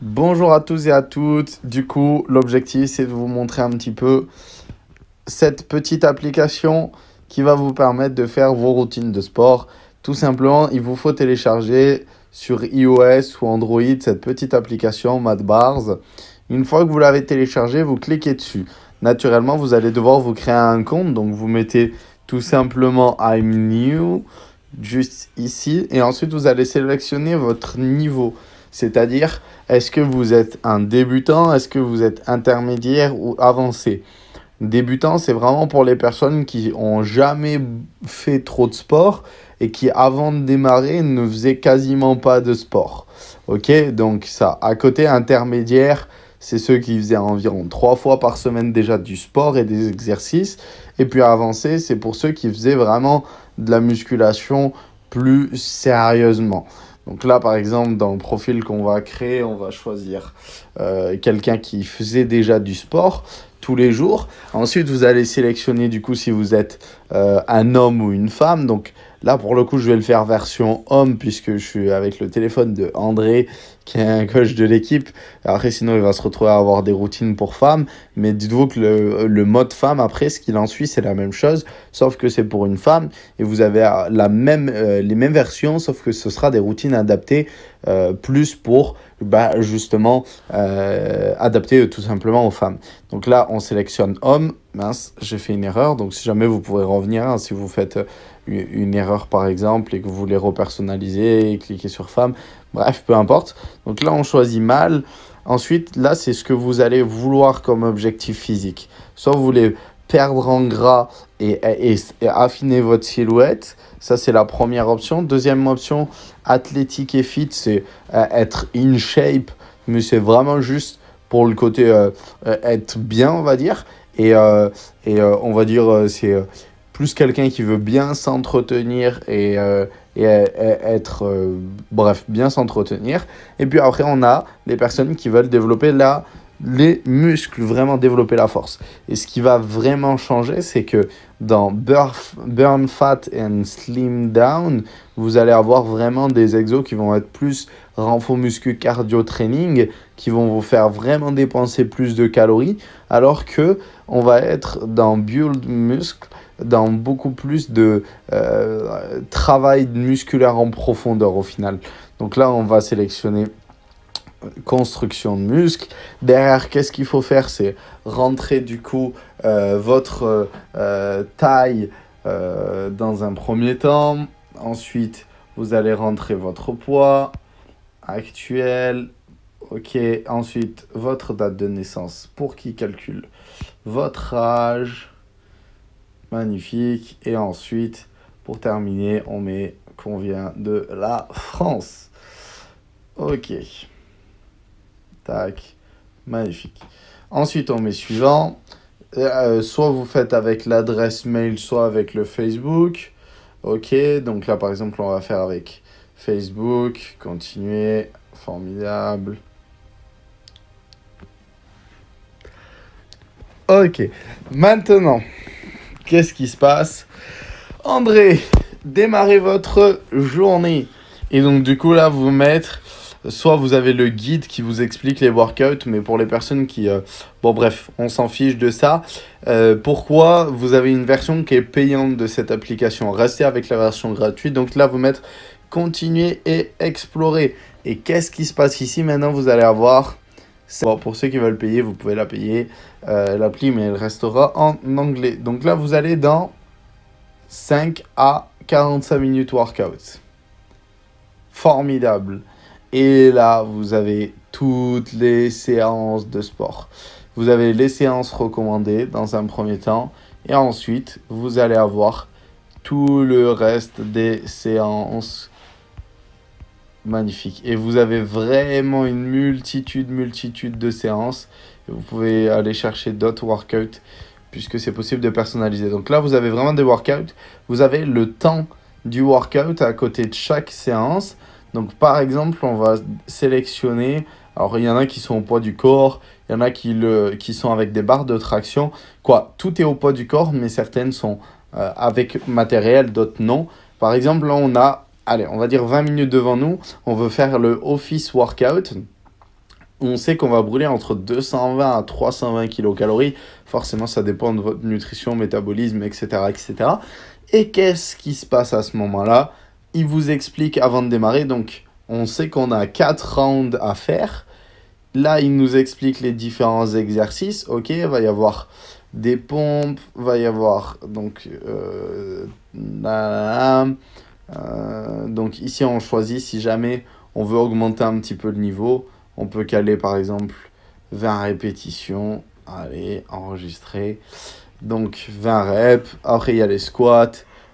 Bonjour à tous et à toutes. Du coup, l'objectif, c'est de vous montrer un petit peu cette petite application qui va vous permettre de faire vos routines de sport. Tout simplement, il vous faut télécharger sur iOS ou Android cette petite application MadBars. Une fois que vous l'avez téléchargée, vous cliquez dessus. Naturellement, vous allez devoir vous créer un compte. Donc, vous mettez tout simplement I'm new juste ici. Et ensuite, vous allez sélectionner votre niveau. C'est-à-dire, est-ce que vous êtes un débutant, est-ce que vous êtes intermédiaire ou avancé? Débutant, c'est vraiment pour les personnes qui ont jamais fait trop de sport et qui, avant de démarrer, ne faisaient quasiment pas de sport. Ok, donc ça. À côté, intermédiaire, c'est ceux qui faisaient environ 3 fois par semaine déjà du sport et des exercices. Et puis avancé, c'est pour ceux qui faisaient vraiment de la musculation plus sérieusement. Donc là, par exemple, dans le profil qu'on va créer, on va choisir quelqu'un qui faisait déjà du sport tous les jours. Ensuite, vous allez sélectionner du coup si vous êtes un homme ou une femme. Donc là, pour le coup, je vais le faire version homme puisque je suis avec le téléphone de André, qui est un coach de l'équipe. Après, sinon, il va se retrouver à avoir des routines pour femmes. Mais dites-vous que le mode femme, après, ce qu'il en suit, c'est la même chose, sauf que c'est pour une femme. Et vous avez les mêmes versions, sauf que ce sera des routines adaptées plus pour justement adaptées tout simplement aux femmes. Donc là, on sélectionne homme. Mince, j'ai fait une erreur. Donc si jamais vous pourrez revenir, hein, si vous faites une erreur par exemple et que vous voulez repersonnaliser et cliquer sur femme, bref, peu importe. Donc là, on choisit mâle. Ensuite, là, c'est ce que vous allez vouloir comme objectif physique. Soit vous voulez perdre en gras et affiner votre silhouette. Ça, c'est la première option. Deuxième option, athlétique et fit, c'est être in shape, mais c'est vraiment juste pour le côté être bien, on va dire. On va dire, c'est plus quelqu'un qui veut bien s'entretenir être, bref, bien s'entretenir. Et puis après, on a les personnes qui veulent développer les muscles, vraiment développer la force. Et ce qui va vraiment changer, c'est que dans Burn Fat and Slim Down, vous allez avoir vraiment des exos qui vont être plus renfort muscu cardio training, qui vont vous faire vraiment dépenser plus de calories, alors que on va être dans Build Muscle, dans beaucoup plus de travail musculaire en profondeur au final. Donc là, on va sélectionner construction de muscles. Derrière, qu'est-ce qu'il faut faire? C'est rentrer du coup votre taille dans un premier temps. Ensuite, vous allez rentrer votre poids actuel. Ok, ensuite, votre date de naissance pour qui calcule votre âge. Magnifique. Et ensuite, pour terminer, on met qu'on vient de la France. Ok. Tac. Magnifique. Ensuite, on met suivant. Soit vous faites avec l'adresse mail, soit avec le Facebook. Ok. Donc là, par exemple, on va faire avec Facebook. Continuer. Formidable. Ok. Maintenant, qu'est-ce qui se passe? André, démarrez votre journée. Et donc, du coup, là, vous mettre. Soit vous avez le guide qui vous explique les workouts, mais pour les personnes qui... bon bref, on s'en fiche de ça. Pourquoi vous avez une version qui est payante de cette application? Restez avec la version gratuite. Donc là, vous mettre continuer et explorer. Et qu'est-ce qui se passe ici? Maintenant, vous allez avoir... Bon, pour ceux qui veulent payer, vous pouvez la payer, l'appli, mais elle restera en anglais. Donc là, vous allez dans 5 à 45 minutes workout. Formidable. Et là, vous avez toutes les séances de sport. Vous avez les séances recommandées dans un premier temps. Et ensuite, vous allez avoir tout le reste des séances magnifiques. Et vous avez vraiment une multitude de séances. Et vous pouvez aller chercher d'autres workouts puisque c'est possible de personnaliser. Donc là, vous avez vraiment des workouts. Vous avez le temps du workout à côté de chaque séance. Donc, par exemple, on va sélectionner. Alors, il y en a qui sont au poids du corps, il y en a qui sont avec des barres de traction. Quoi, tout est au poids du corps, mais certaines sont avec matériel, d'autres non. Par exemple, là, on a, allez, on va dire 20 minutes devant nous. On veut faire le office workout. on sait qu'on va brûler entre 220 à 320 kilocalories. Forcément, ça dépend de votre nutrition, métabolisme, etc., etc. Et qu'est-ce qui se passe à ce moment-là? Il vous explique avant de démarrer. Donc, on sait qu'on a 4 rounds à faire. Là, il nous explique les différents exercices. Ok, il va y avoir des pompes, va y avoir donc donc ici on choisit si jamais on veut augmenter un petit peu le niveau, on peut caler par exemple 20 répétitions. Allez, enregistrer. Donc 20 reps. Après il y a les squats,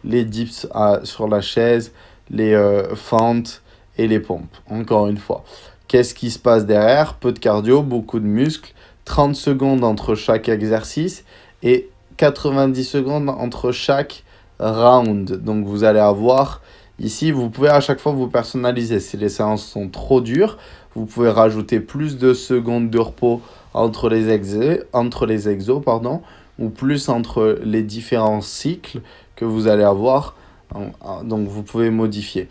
les dips sur la chaise, les fentes et les pompes. Encore une fois. Qu'est-ce qui se passe derrière? Peu de cardio, beaucoup de muscles, 30 secondes entre chaque exercice et 90 secondes entre chaque round. Donc vous allez avoir ici, vous pouvez à chaque fois vous personnaliser. Si les séances sont trop dures, vous pouvez rajouter plus de secondes de repos entre les exos, pardon, ou plus entre les différents cycles que vous allez avoir. Donc vous pouvez modifier.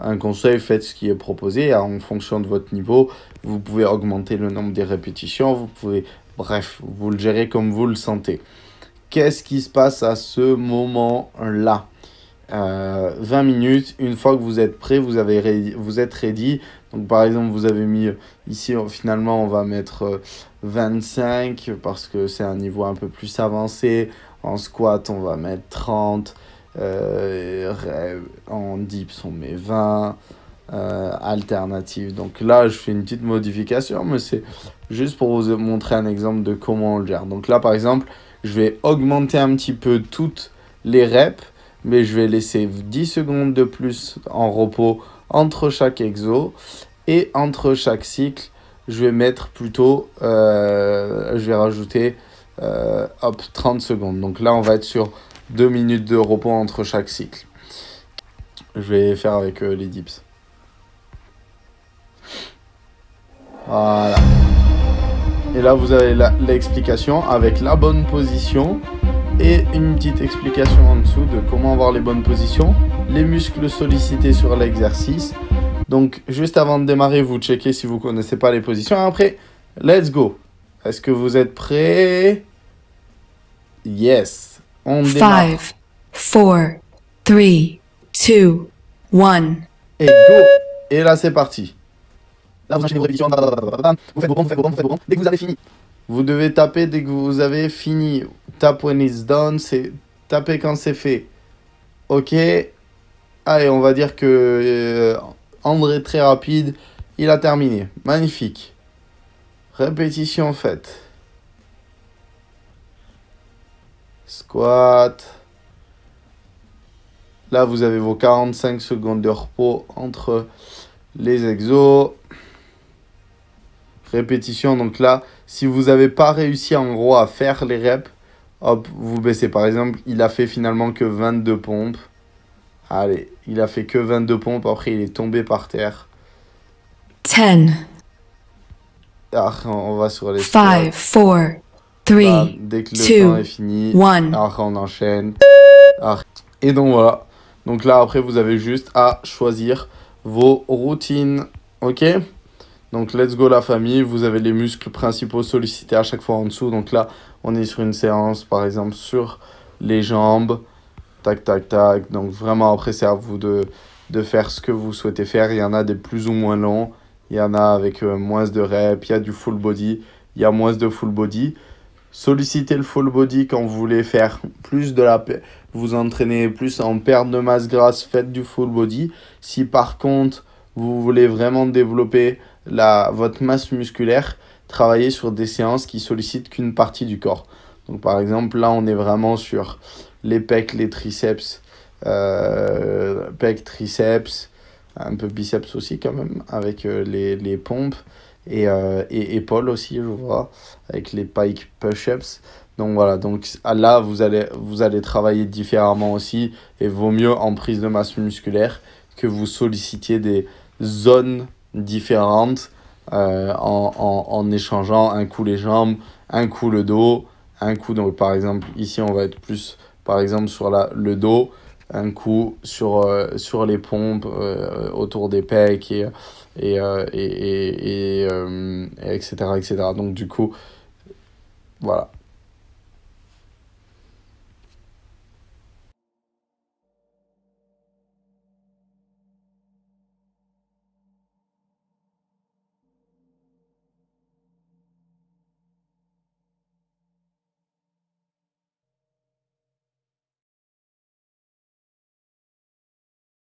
Un conseil, faites ce qui est proposé en fonction de votre niveau. Vous pouvez augmenter le nombre des répétitions. Vous pouvez, bref, vous le gérez comme vous le sentez. Qu'est-ce qui se passe à ce moment-là? 20 minutes, une fois que vous êtes prêt, vous êtes ready. Donc par exemple, vous avez mis ici, finalement, on va mettre 25 parce que c'est un niveau un peu plus avancé. En squat, on va mettre 30. En dips, on met 20. Alternative. Donc là, je fais une petite modification, mais c'est juste pour vous montrer un exemple de comment on le gère. Donc là, par exemple, je vais augmenter un petit peu toutes les reps, mais je vais laisser 10 secondes de plus en repos entre chaque exo et entre chaque cycle. Je vais mettre plutôt, je vais rajouter 30 secondes. Donc là, on va être sur 2 minutes de repos entre chaque cycle. Je vais faire avec les dips. Voilà. Et là, vous avez l'explication avec la bonne position et une petite explication en dessous de comment avoir les bonnes positions, les muscles sollicités sur l'exercice. Donc, juste avant de démarrer, vous checkez si vous ne connaissez pas les positions. Après, let's go. Est-ce que vous êtes prêts? Yes. On démarre. 5, 4, 3, 2, 1. Et go. Et là, c'est parti. Là, vous enchaînez vos répétitions. Vous faites vos pompes. Dès que vous avez fini, vous devez taper dès que vous avez fini. Tap when it's done, c'est taper quand c'est fait. Ok. Allez, on va dire que André, très rapide, il a terminé. Magnifique. Répétition faite. Squat. Là, vous avez vos 45 secondes de repos entre les exos. Répétition, donc là, si vous n'avez pas réussi en gros à faire les reps, hop, vous baissez. Par exemple, il a fait finalement que 22 pompes. Allez, il a fait que 22 pompes, après il est tombé par terre. 10. Après, on va sur les 5, 4, 3, dès que le temps est fini, 1. après on enchaîne. Et donc voilà. Donc là, après, vous avez juste à choisir vos routines. Ok? Donc, let's go la famille. Vous avez les muscles principaux sollicités à chaque fois en dessous. Donc là, on est sur une séance, par exemple, sur les jambes. Tac, tac, tac. Donc vraiment, après, c'est à vous de faire ce que vous souhaitez faire. Il y en a des plus ou moins longs. Il y en a avec moins de reps. Il y a du full body. Il y a moins de full body. Sollicitez le full body quand vous voulez faire plus de vous entraînez plus en perte de masse grasse, faites du full body. Si par contre, vous voulez vraiment développer votre masse musculaire, travaillez sur des séances qui sollicitent qu'une partie du corps. Donc par exemple, là, on est vraiment sur les pecs, les triceps, pecs, triceps, un peu biceps aussi quand même, avec les pompes. Et épaules aussi, je vois, avec les pike push-ups. Donc voilà, donc là, vous allez travailler différemment aussi. Et vaut mieux en prise de masse musculaire que vous sollicitiez des zones différentes en échangeant un coup les jambes, un coup le dos, un coup. Donc par exemple, ici, on va être plus, par exemple, sur le dos. un coup sur les pompes autour des pecs et etc., etc. Donc du coup, voilà.